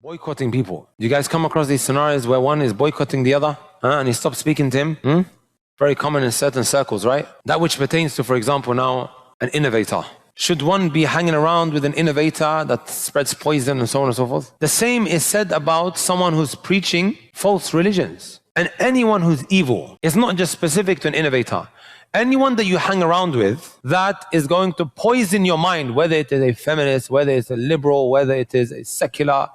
Boycotting people. Do you guys come across these scenarios where one is boycotting the other and he stops speaking to him? Very common in certain circles, right? That which pertains to, for example, now an innovator. Should one be hanging around with an innovator that spreads poison and so on and so forth? The same is said about someone who's preaching false religions. And anyone who's evil. It's not just specific to an innovator. Anyone that you hang around with that is going to poison your mind, whether it is a feminist, whether it's a liberal, whether it is a secularist,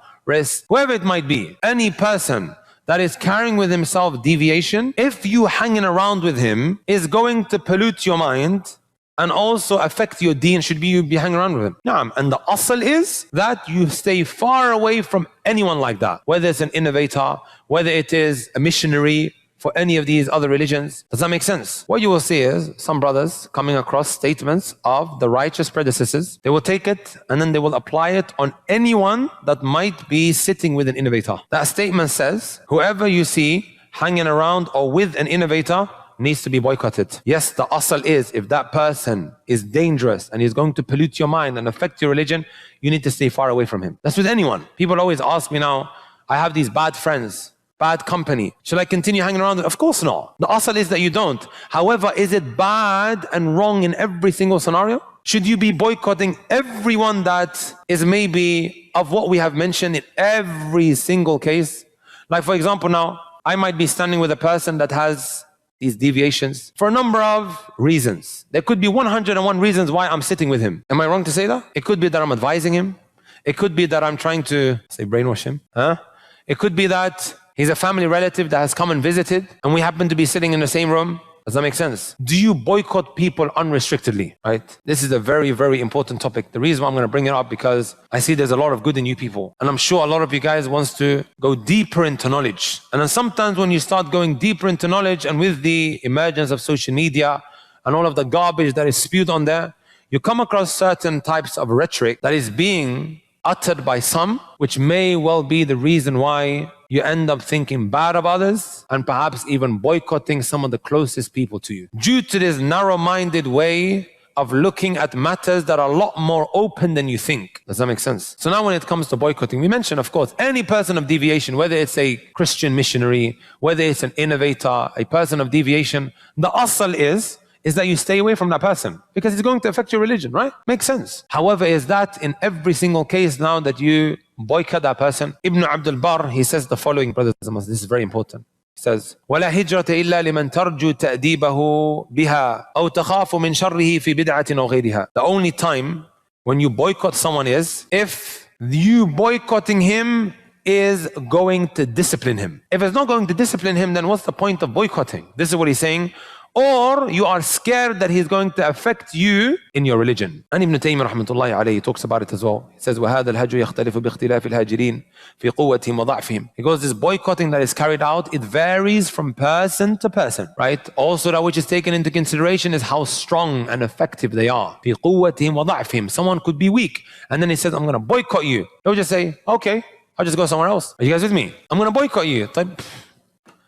whoever it might be. Any person that is carrying with himself deviation, if you hanging around with him, is going to pollute your mind and also affect your deen. Should be you be hanging around with him. And the asl is that you stay far away from anyone like that, whether it's an innovator, whether it is a missionary for any of these other religions. Does that make sense? What you will see is some brothers coming across statements of the righteous predecessors. They will take it and then they will apply it on anyone that might be sitting with an innovator. That statement says, whoever you see hanging around or with an innovator needs to be boycotted. Yes, the asl is, if that person is dangerous and is going to pollute your mind and affect your religion, you need to stay far away from him. That's with anyone. People always ask me now, I have these bad friends, bad company. Should I continue hanging around? Of course not. The asl is that you don't. However, is it bad and wrong in every single scenario? Should you be boycotting everyone that is maybe of what we have mentioned in every single case? Like for example now, I might be standing with a person that has these deviations for a number of reasons. There could be 101 reasons why I'm sitting with him. Am I wrong to say that? It could be that I'm advising him. It could be that I'm trying to, say, brainwash him. It could be that he's a family relative that has come and visited and we happen to be sitting in the same room. Does that make sense? Do you boycott people unrestrictedly, right? This is a very, very important topic. The reason why I'm going to bring it up because I see there's a lot of good in you people. And I'm sure a lot of you guys wants to go deeper into knowledge. And then sometimes when you start going deeper into knowledge and with the emergence of social media and all of the garbage that is spewed on there, you come across certain types of rhetoric that is being uttered by some, which may well be the reason why you end up thinking bad of others and perhaps even boycotting some of the closest people to you. Due to this narrow-minded way of looking at matters that are a lot more open than you think. Does that make sense? So now when it comes to boycotting, we mentioned, of course, any person of deviation, whether it's a Christian missionary, whether it's an innovator, a person of deviation, the asl is that you stay away from that person because it's going to affect your religion, right? Makes sense. However, is that in every single case now that you boycott that person? Ibn Abdul Barr, he says the following, brothers and sisters, this is very important. He says, وَلَا هِجْرَةَ إِلَّا لِمَنْ تَرْجُو تَأْدِيبَهُ بِهَا أَوْ تَخَافُ مِنْ شَرِّهِ فِي بِدْعَةٍ أَوْ غَيْرِهَا. The only time when you boycott someone is if you boycotting him is going to discipline him. If it's not going to discipline him, then what's the point of boycotting? This is what he's saying. Or you are scared that he's going to affect you in your religion. And Ibn Taymiyyah rahmatullahi alayhi talks about it as well. He says, وَهَذَا الْهَجْرُ يَخْتَلِفُ بِاخْتِلَافِ الْهَاجِرِينَ فِي قُوَّتِهِمْ وَضَعْفِهِمْ. He goes, this boycotting that is carried out, it varies from person to person, right? Also that which is taken into consideration is how strong and effective they are. فِي قُوَّتِهِمْ وَضَعْفِهِمْ. Someone could be weak and then he says, I'm going to boycott you. They'll just say, okay, I'll just go somewhere else. Are you guys with me? I'm going to boycott you.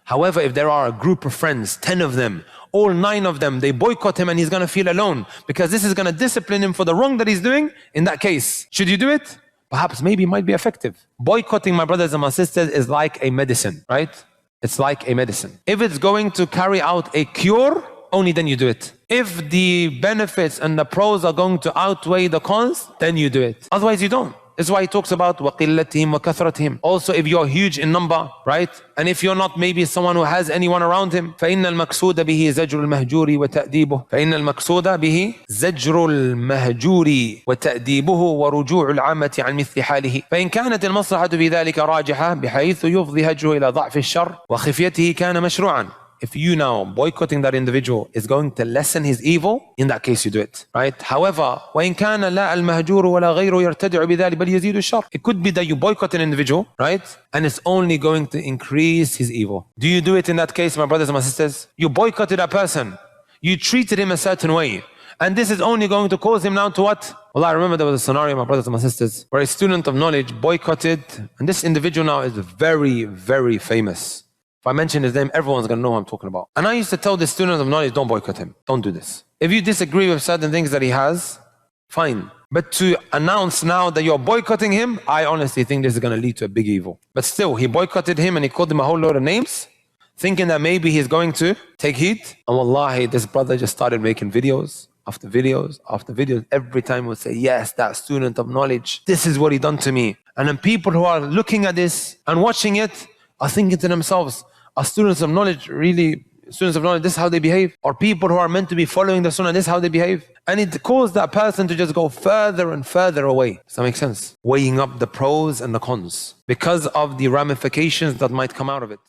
However, if there are a group of friends, 10 of them, all 9 of them, they boycott him and he's going to feel alone because this is going to discipline him for the wrong that he's doing. In that case, should you do it? Perhaps, maybe it might be effective. Boycotting, my brothers and my sisters, is like a medicine, right? It's like a medicine. If it's going to carry out a cure, only then you do it. If the benefits and the pros are going to outweigh the cons, then you do it. Otherwise, you don't. That's why he talks about وَقِلَّتِهِمْ وَكَثْرَتِهِمْ. Also, if you're huge in number, right? And if you're not maybe someone who has anyone around him, فَإِنَّ الْمَقْصُودَ بِهِ زَجْرُ الْمَهْجُورِ وَتَأْدِيبُهُ. فَإِنَّ الْمَقْصُودَ بِهِ زَجْرُ الْمَهْجُورِ وَتَأْدِيبُهُ وَرُجُوعُ الْعَامَّةِ عَنْ مِثْلِ حَالِهِ. فإن كانت المصلحة في ذلك راجحة بحيث يفضي هجره إلى ضعف الشر وخفيته كان مشروعا. If you now boycotting that individual is going to lessen his evil, in that case you do it, right? However, وإن كان لا المهجور ولا غيره يرتدع بذلك بل يزيد الشر. It could be that you boycott an individual, right? And it's only going to increase his evil. Do you do it in that case, my brothers and my sisters? You boycotted a person. You treated him a certain way. And this is only going to cause him now to what? Well, I remember there was a scenario, my brothers and my sisters, where a student of knowledge boycotted, and this individual now is very, very famous. If I mention his name, everyone's going to know who I'm talking about. And I used to tell the student of knowledge, don't boycott him. Don't do this. If you disagree with certain things that he has, fine. But to announce now that you're boycotting him, I honestly think this is going to lead to a big evil. But still, he boycotted him and he called him a whole load of names, thinking that maybe he's going to take heat. And wallahi, this brother just started making videos after videos after videos. Every time he would say, yes, that student of knowledge, this is what he done to me. And then people who are looking at this and watching it are thinking to themselves, are students of knowledge really students of knowledge, this is how they behave? Or people who are meant to be following the sunnah, this is how they behave? And it caused that person to just go further and further away. Does that make sense? Weighing up the pros and the cons because of the ramifications that might come out of it.